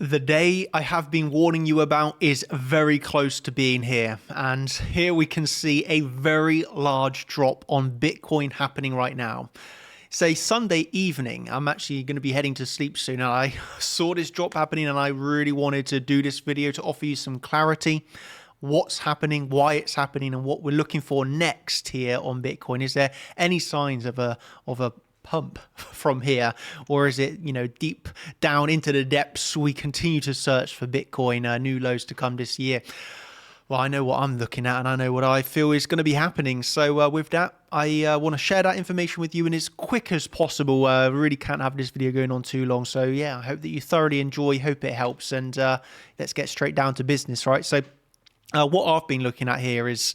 The day I have been warning you about is very close to being here. And here we can see a very large drop on Bitcoin happening right now. It's a Sunday evening. I'm actually going to be heading to sleep soon. And I saw this drop happening and I really wanted to do this video to offer you some clarity. What's happening, why it's happening, and what we're looking for next here on Bitcoin. Is there any signs of a pump from here, or is it, deep down into the depths we continue to search for Bitcoin, new lows to come this year? Well, I know what I'm looking at and I know what I feel is going to be happening. So with that, I want to share that information with you in as quick as possible. Really can't have this video going on too long. So yeah, I hope that you thoroughly enjoy, hope it helps, and let's get straight down to business, right? So what I've been looking at here is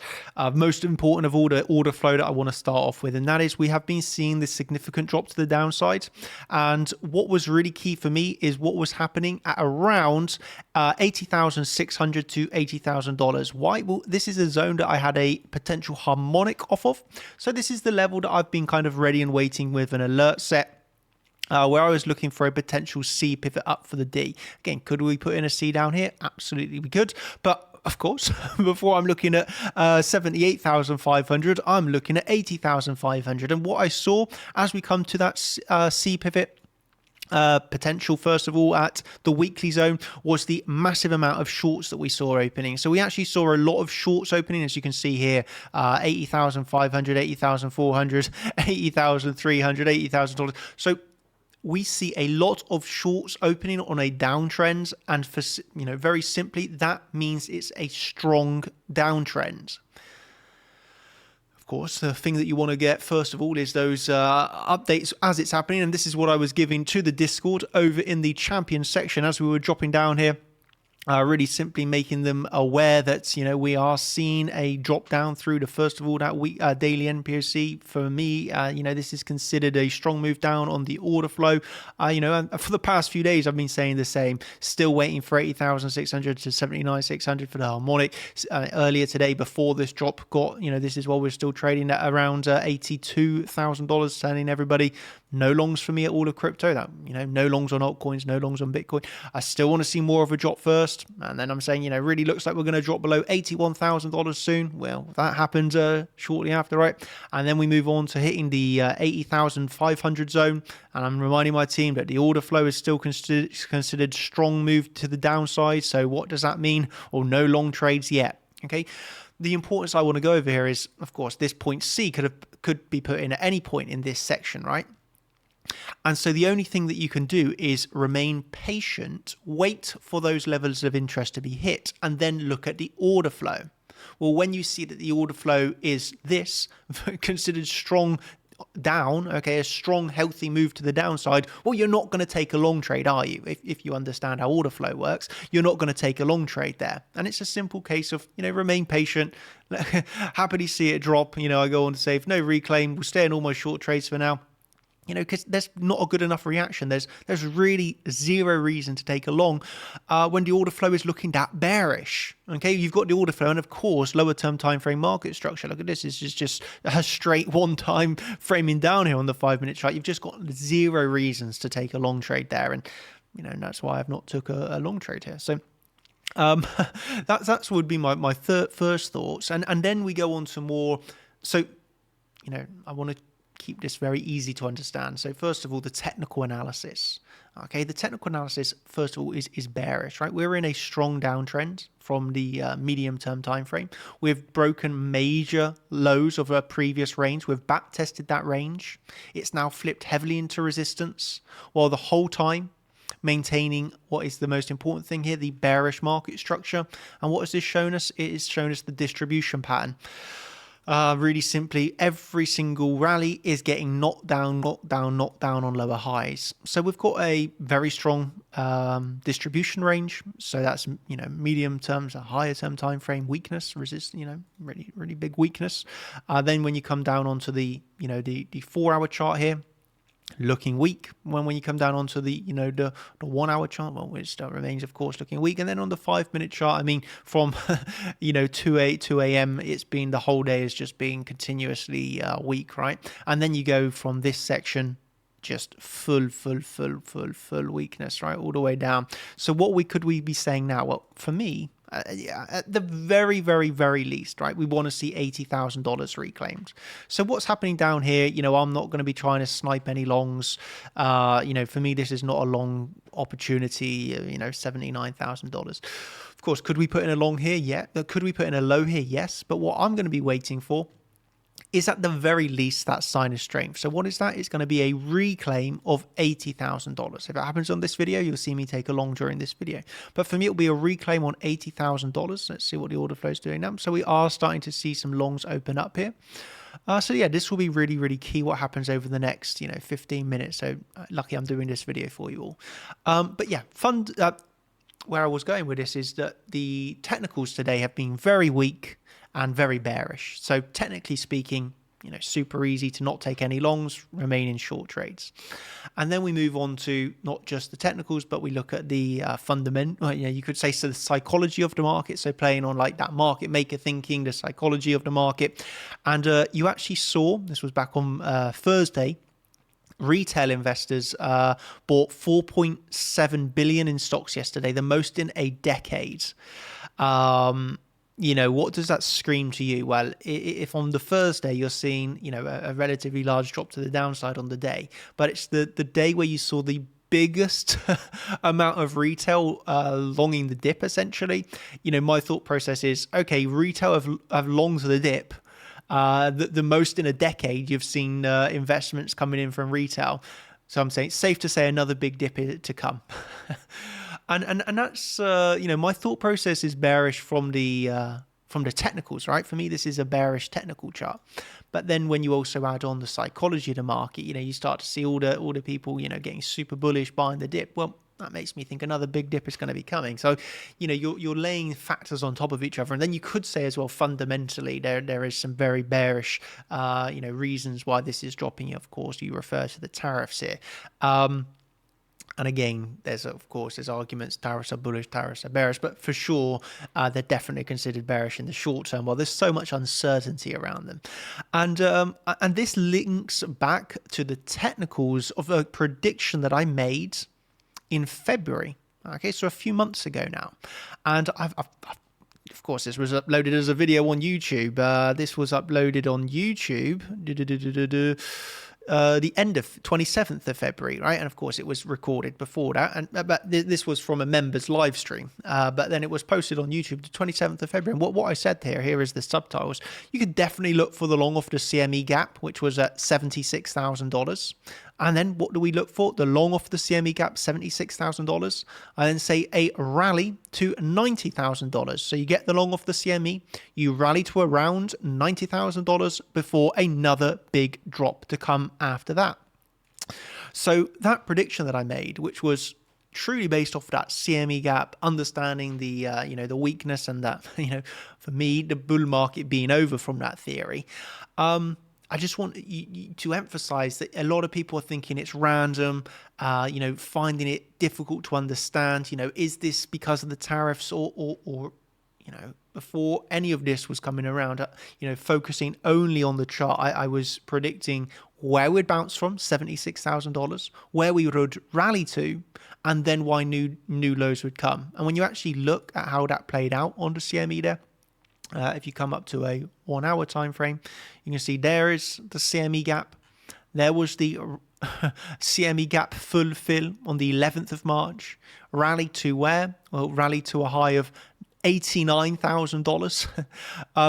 most important of all the order flow that I want to start off with, and that is we have been seeing this significant drop to the downside. And what was really key for me is what was happening at around $80,600 to $80,000. Why? Well, this is a zone that I had a potential harmonic off of. So this is the level that I've been kind of ready and waiting with an alert set. Where I was looking for a potential C pivot up for the D. Again, could we put in a C down here? Absolutely we could. But of course, before I'm looking at 78,500, I'm looking at 80,500. And what I saw as we come to that C pivot potential, first of all, at the weekly zone, was the massive amount of shorts that we saw opening. So we actually saw a lot of shorts opening, as you can see here, 80,500, 80,400, 80,300, $80,000. So we see a lot of shorts opening on a downtrend, and for very simply, that means it's a strong downtrend. Of course, the thing that you want to get first of all is those updates as it's happening, and this is what I was giving to the Discord over in the champion section as we were dropping down here. Really simply making them aware that, we are seeing a drop down through the, first of all, that week daily NPOC. For me, this is considered a strong move down on the order flow. And for the past few days, I've been saying the same, still waiting for 80,600 to 79,600 for the harmonic. Earlier today, before this drop got, this is while we're still trading at around $82,000, telling everybody no longs for me at all of crypto. That, no longs on altcoins, no longs on Bitcoin. I still want to see more of a drop first. And then I'm saying, really looks like we're going to drop below $81,000 soon. Well, that happened shortly after, right? And then we move on to hitting the 80,500 zone. And I'm reminding my team that the order flow is still considered strong move to the downside. So what does that mean? Well, no long trades yet. Okay. The importance I want to go over here is, of course, this point C could be put in at any point in this section, right? And so the only thing that you can do is remain patient, wait for those levels of interest to be hit, and then look at the order flow. Well, when you see that the order flow is this, considered strong down, okay, a strong, healthy move to the downside, well, you're not going to take a long trade, are you? If you understand how order flow works, you're not going to take a long trade there. And it's a simple case of, remain patient, happily see it drop. I go on to say, if no reclaim, we'll stay in all my short trades for now. Because there's not a good enough reaction. There's really zero reason to take a long when the order flow is looking that bearish. Okay, you've got the order flow, and of course, lower term time frame market structure. Look at this; it's just a straight one time framing down here on the 5-minute chart. You've just got zero reasons to take a long trade there, and that's why I've not took a long trade here. So that would be my first thoughts, and then we go on to more. So I want to keep this very easy to understand. So first of all, the technical analysis. Okay, the technical analysis, first of all, is bearish, right? We're in a strong downtrend from the medium-term time frame. We've broken major lows of a previous range. We've back-tested that range. It's now flipped heavily into resistance, while the whole time maintaining what is the most important thing here, the bearish market structure. And what has this shown us? It has shown us the distribution pattern. Really simply, every single rally is getting knocked down on lower highs. So we've got a very strong distribution range. So that's, medium terms, a higher term time frame weakness, really big weakness. Then when you come down onto the 4-hour chart here, looking weak. When you come down onto the the 1 hour chart, well, it still remains, of course, looking weak. And then on the 5-minute chart, I mean, from 2 a.m. it's been, the whole day has just been continuously weak, right? And then you go from this section just full weakness, right, all the way down. So what could we be saying now? Well, for me, yeah, at the very least, right, we want to see $80,000 reclaimed. So what's happening down here? You know, I'm not going to be trying to snipe any longs. You know, for me, this is not a long opportunity. You know, $79,000. Of course, could we put in a long here? Yeah. Could we put in a low here? Yes. But what I'm going to be waiting for is at the very least that sign of strength. So what is that? It's going to be a reclaim of $80,000. If it happens on this video, you'll see me take a long during this video. But for me, it'll be a reclaim on $80,000. Let's see what the order flow is doing now. So we are starting to see some longs open up here. So yeah, this will be really key what happens over the next, 15 minutes. So lucky I'm doing this video for you all. But yeah, where I was going with this is that the technicals today have been very weak and very bearish. So technically speaking, super easy to not take any longs, remain in short trades. And then we move on to not just the technicals, but we look at the fundamental, you could say, so the psychology of the market. So playing on like that market maker thinking, the psychology of the market. And you actually saw, this was back on Thursday, retail investors bought 4.7 billion in stocks yesterday, the most in a decade. What does that scream to you? Well, if on the Thursday you're seeing, a relatively large drop to the downside on the day, but it's the day where you saw the biggest amount of retail longing the dip, essentially. My thought process is, okay, retail have longed the dip. The most in a decade you've seen investments coming in from retail. So I'm saying it's safe to say another big dip to come. And that's, my thought process is bearish from the technicals, right? For me, this is a bearish technical chart. But then when you also add on the psychology of the market, you start to see all the people, getting super bullish buying the dip. Well, that makes me think another big dip is going to be coming. So, you're laying factors on top of each other. And then you could say as well, fundamentally, there is some very bearish, reasons why this is dropping. Of course, you refer to the tariffs here. And again, there's arguments, tariffs are bullish, tariffs are bearish, but for sure, they're definitely considered bearish in the short term, while there's so much uncertainty around them. And this links back to the technicals of a prediction that I made in February. Okay, so a few months ago now. And I've of course, this was uploaded as a video on YouTube. This was uploaded on YouTube. The end of 27th of February, right? And of course, it was recorded before that. But this was from a members live stream. But then it was posted on YouTube the 27th of February. And what I said here is the subtitles. You could definitely look for the long off the CME gap, which was at $76,000. And then what do we look for? The long off the CME gap, $76,000. And then say a rally to $90,000. So you get the long off the CME, you rally to around $90,000 before another big drop to come after that. So that prediction that I made, which was truly based off that CME gap, understanding the the weakness and that for me the bull market being over from that theory. I just want you to emphasize that a lot of people are thinking it's random, finding it difficult to understand. Is this because of the tariffs or before any of this was coming around, focusing only on the chart, I was predicting where we'd bounce from, $76,000, where we would rally to, and then why new lows would come. And when you actually look at how that played out on the CME there, if you come up to a 1 hour time frame, you can see there is the CME gap. There was the CME gap full fill on the 11th of March. Rally to where? Well, rally to a high of $89,000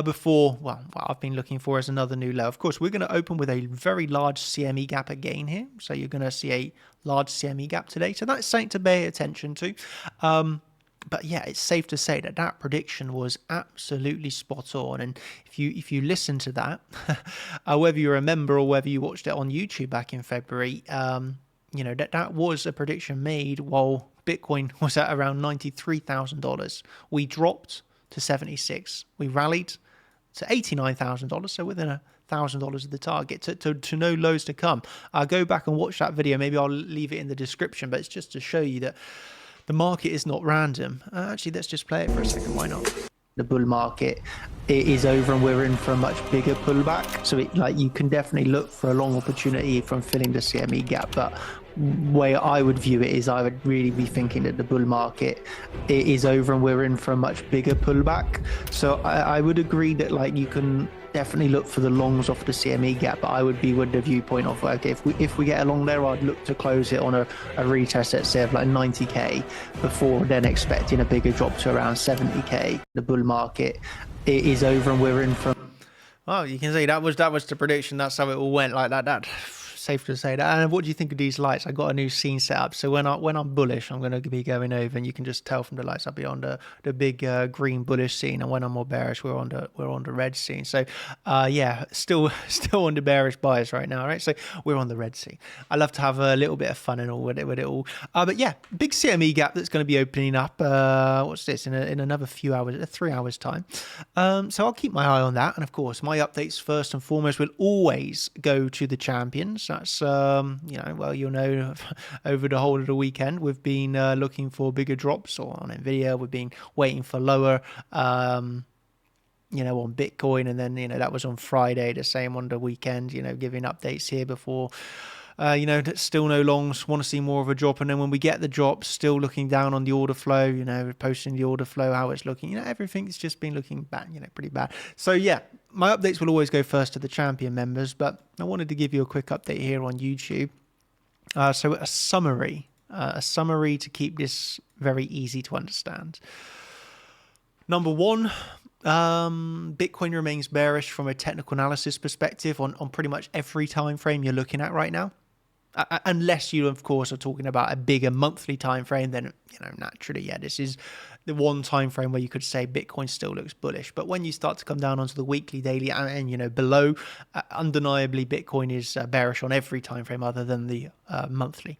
before, what I've been looking for is another new low. Of course, we're going to open with a very large CME gap again here. So you're going to see a large CME gap today. So that's something to pay attention to. But yeah, it's safe to say that prediction was absolutely spot on. And if you listen to that, whether you remember or whether you watched it on YouTube back in February, that was a prediction made while Bitcoin was at around $93,000. We dropped to 76. We rallied to $89,000. So within $1,000 of the target to no lows to come. Go back and watch that video. Maybe I'll leave it in the description, but it's just to show you that the market is not random. Actually, let's just play it for a second. Why not? The bull market it is over and we're in for a much bigger pullback. So you can definitely look for a long opportunity from filling the CME gap, but way I would view it is I would really be thinking that the bull market it is over and we're in for a much bigger pullback. So I would agree that you can definitely look for the longs off the CME gap, but I would be with the viewpoint of, okay, if we get along there, I'd look to close it on a retest, let's say, of 90k before then expecting a bigger drop to around 70k. The bull market it is over and we're in for. Well, you can see that was the prediction. That's how it all went, like that. Safe to say that. And what do you think of these lights? I got a new scene set up, so when I'm bullish, I'm going to be going over, and you can just tell from the lights I'll be on the big green bullish scene, and when I'm more bearish, we're on the red scene. So yeah, still on the bearish bias right now, right? So we're on the red scene. I love to have a little bit of fun and all with it all. But yeah, big CME gap that's going to be opening up. What's this in another few hours, 3 hours time. So I'll keep my eye on that, and of course, my updates first and foremost will always go to the champions. That's well, you'll know over the whole of the weekend we've been looking for bigger drops, or on Nvidia we've been waiting for lower on Bitcoin, and then that was on Friday, the same on the weekend, giving updates here before still no longs, want to see more of a drop, and then when we get the drop, still looking down on the order flow, posting the order flow, how it's looking, everything's just been looking bad, pretty bad. So yeah, my updates will always go first to the champion members, but I wanted to give you a quick update here on YouTube. So a summary to keep this very easy to understand. Number one, Bitcoin remains bearish from a technical analysis perspective on pretty much every time frame you're looking at right now. Unless you, of course, are talking about a bigger monthly time frame, then naturally, yeah, this is the one time frame where you could say Bitcoin still looks bullish. But when you start to come down onto the weekly, daily, and below, undeniably Bitcoin is bearish on every time frame other than the monthly.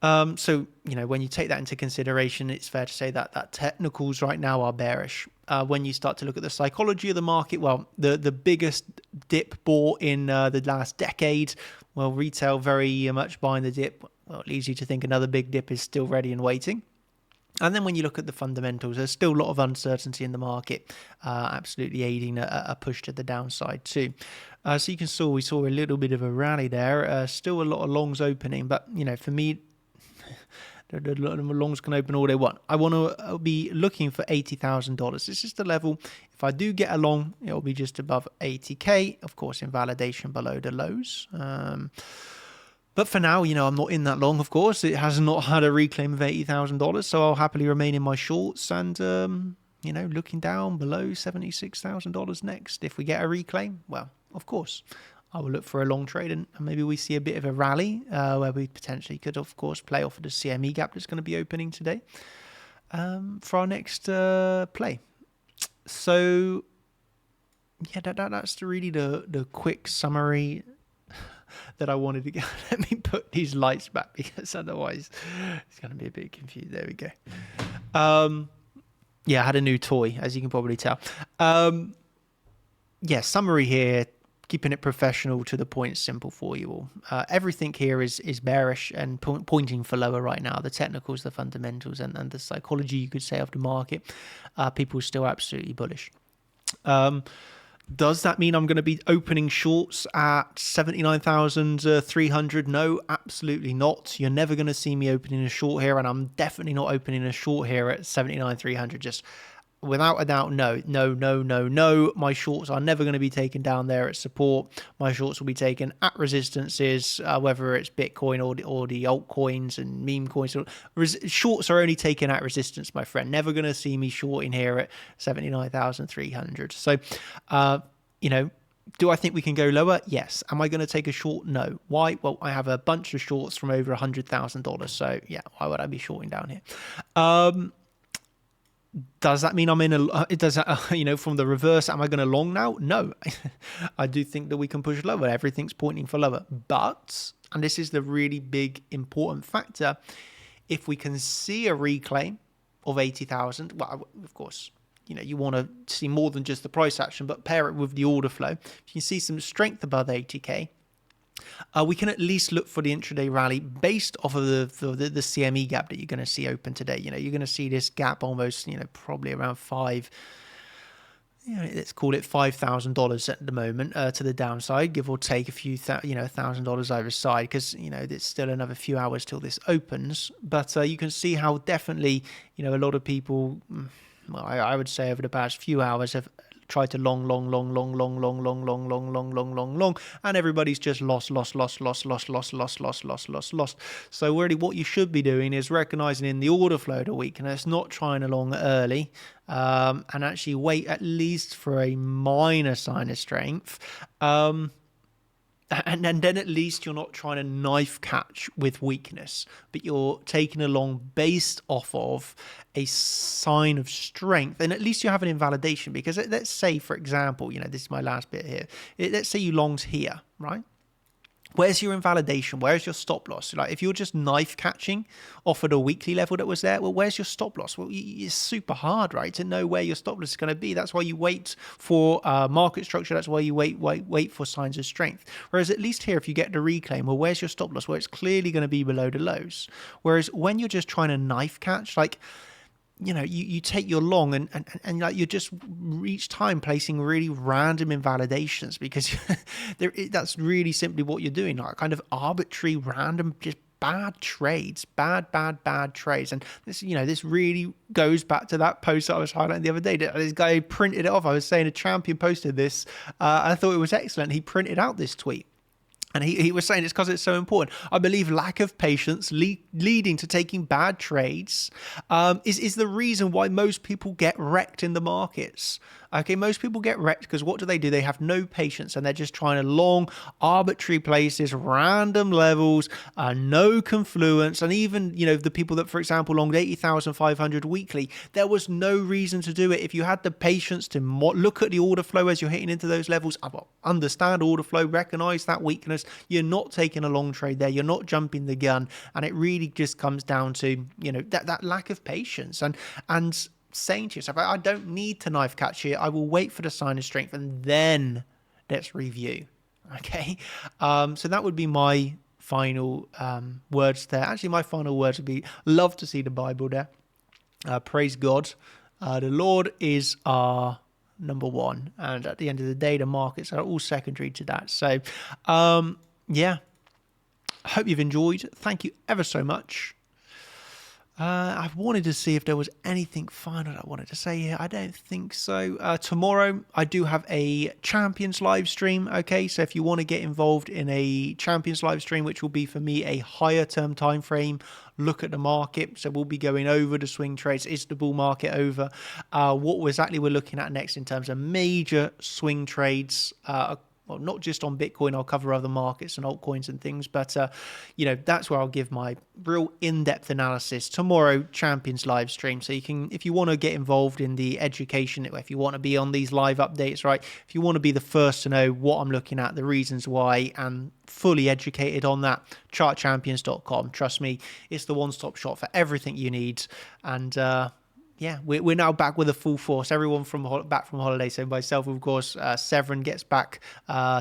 So when you take that into consideration, it's fair to say that technicals right now are bearish. When you start to look at the psychology of the market, well, the biggest dip bought in the last decade, well, retail very much buying the dip. Well, it leads you to think another big dip is still ready and waiting. And then when you look at the fundamentals, there's still a lot of uncertainty in the market, absolutely aiding a push to the downside too. So you can see we saw a little bit of a rally there, still a lot of longs opening, but for me, the longs can open all they want. I want to be looking for $80,000. This is the level. If I do get a long, it will be just above 80k. Of course, invalidation below the lows. But for now, I'm not in that long. Of course, it has not had a reclaim of $80,000, so I'll happily remain in my shorts and looking down below $76,000 next. If we get a reclaim, well, of course, I will look for a long trade, and maybe we see a bit of a rally where we potentially could, of course, play off of the CME gap that's going to be opening today for our next play. So, yeah, that's really the quick summary that I wanted to get. Let me put these lights back because otherwise it's going to be a bit confused. There we go. Yeah, I had a new toy, as you can probably tell. Yeah, summary here. Keeping it professional, to the point, simple for you all. Everything here is bearish and pointing for lower right now. The technicals, the fundamentals, and the psychology, you could say, of the market. People are still absolutely bullish. Does that mean I'm going to be opening shorts at 79,300? No, absolutely not. You're never going to see me opening a short here, and I'm definitely not opening a short here at 79,300. Just without a doubt, no. My shorts are never going to be taken down there at support. My shorts will be taken at resistances, whether it's Bitcoin or the altcoins and meme coins. Shorts are only taken at resistance, my friend. Never going to see me shorting here at 79,300. So, do I think we can go lower? Yes. Am I going to take a short? No. Why? Well, I have a bunch of shorts from over $100,000. So, yeah, why would I be shorting down here? Does that mean I'm in from the reverse, am I going to long now? No. I do think that we can push lower. Everything's pointing for lower. But, and this is the really big important factor, if we can see a reclaim of 80,000, well, of course, you want to see more than just the price action, but pair it with the order flow. If you can see some strength above 80k, we can at least look for the intraday rally based off of the CME gap that you're going to see open today. You're going to see this gap almost, probably around 5 let's call it $5,000 at the moment to the downside, give or take a few, $1,000 either side, because there's still another few hours till this opens. But you can see how definitely, a lot of people, well, I would say over the past few hours have tried to long, and everybody's just lost. So really what you should be doing is recognizing in the order flow the weakness, not trying to long early, and actually wait at least for a minor sign of strength. And then at least you're not trying to knife catch with weakness, but you're taking along based off of a sign of strength. And at least you have an invalidation, because let's say, for example, this is my last bit here. Let's say you longed here, right? Where's your invalidation? Where's your stop loss? Like if you're just knife catching off at a weekly level that was there, well, where's your stop loss? Well, it's super hard, right, to know where your stop loss is going to be. That's why you wait for market structure. That's why you wait for signs of strength. Whereas at least here, if you get the reclaim, well, where's your stop loss? Well, it's clearly going to be below the lows. Whereas when you're just trying to knife catch, like, you take your long and like you're just each time placing really random invalidations, because that's really simply what you're doing, like kind of arbitrary, random, just bad trades, bad trades. And this really goes back to that post that I was highlighting the other day. This guy printed it off. I was saying a champion posted this. I thought it was excellent. He printed out this tweet. And he was saying it's because it's so important. I believe lack of patience leading to taking bad trades is the reason why most people get wrecked in the markets. Okay, most people get wrecked because what do? They have no patience, and they're just trying to long arbitrary places, random levels, no confluence. And even, the people that, for example, longed 80,500 weekly, there was no reason to do it. If you had the patience to look at the order flow as you're hitting into those levels, understand order flow, recognize that weakness, you're not taking a long trade there, you're not jumping the gun. And it really just comes down to, that lack of patience and saying to yourself, I don't need to knife catch here. I will wait for the sign of strength and then let's review. Okay. So that would be my final words there. Actually, my final words would be, love to see the Bible there. Praise God. The Lord is our number one. And at the end of the day, the markets are all secondary to that. So, yeah, I hope you've enjoyed. Thank you ever so much. I wanted to see if there was anything final I wanted to say here. I don't think so. Tomorrow, I do have a Champions live stream. Okay, so if you want to get involved in a Champions live stream, which will be for me a higher term time frame, look at the market. So we'll be going over the swing trades. Is the bull market over? What exactly we're looking at next in terms of major swing trades. Well, not just on Bitcoin, I'll cover other markets and altcoins and things, but, that's where I'll give my real in-depth analysis tomorrow, Champions live stream. So you can, if you want to get involved in the education, if you want to be on these live updates, right? If you want to be the first to know what I'm looking at, the reasons why, and fully educated on that, chartchampions.com. Trust me, it's the one-stop shop for everything you need. And, yeah, we're now back with a full force. Everyone back from holiday. So myself, of course, Severin gets back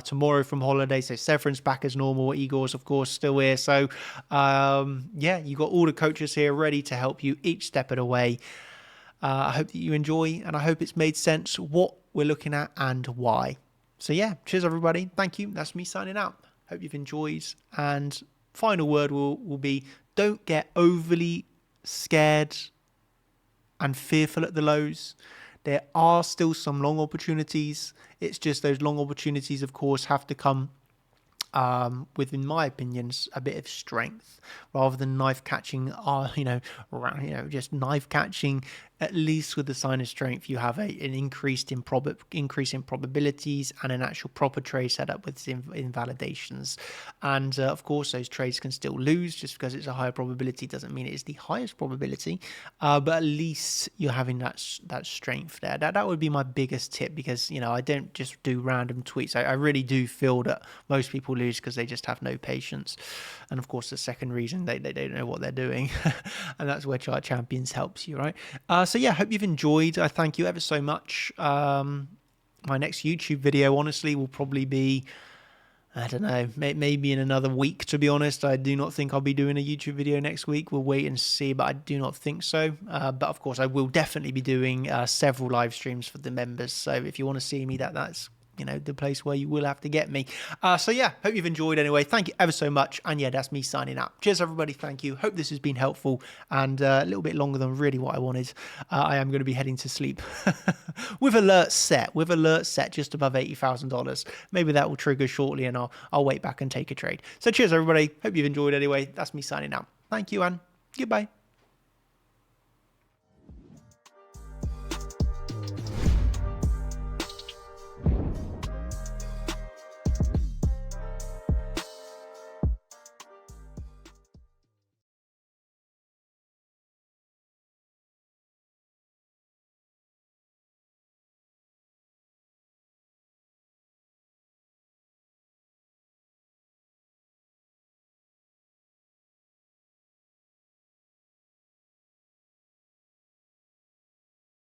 tomorrow from holiday. So Severin's back as normal. Igor's, of course, still here. So, yeah, you got all the coaches here ready to help you each step of the way. I hope that you enjoy, and I hope it's made sense what we're looking at and why. So, yeah, cheers, everybody. Thank you. That's me signing out. Hope you've enjoyed. And final word will be, don't get overly scared and fearful at the lows. There are still some long opportunities. It's just those long opportunities, of course, have to come with, in my opinions, a bit of strength rather than knife catching. Just knife catching. At least with the sign of strength, you have an increase in probabilities and an actual proper trade setup with invalidations. And of course, those trades can still lose. Just because it's a higher probability doesn't mean it is the highest probability. But at least you're having that strength there. That would be my biggest tip, because I don't just do random tweets. I really do feel that most people lose because they just have no patience. And of course, the second reason, they don't know what they're doing. And that's where Chart Champions helps you, right? So yeah, hope you've enjoyed. I thank you ever so much. My next YouTube video, honestly, will probably be I don't know, maybe in another week, to be honest. I do not think I'll be doing a YouTube video next week. We'll wait and see, but I do not think so. But of course, I will definitely be doing several live streams for the members. So if you want to see me, that's the place where you will have to get me. So yeah, hope you've enjoyed anyway. Thank you ever so much. And yeah, that's me signing out. Cheers, everybody. Thank you. Hope this has been helpful and a little bit longer than really what I wanted. I am going to be heading to sleep with alert set just above $80,000. Maybe that will trigger shortly and I'll wait back and take a trade. So cheers, everybody. Hope you've enjoyed anyway. That's me signing out. Thank you and goodbye.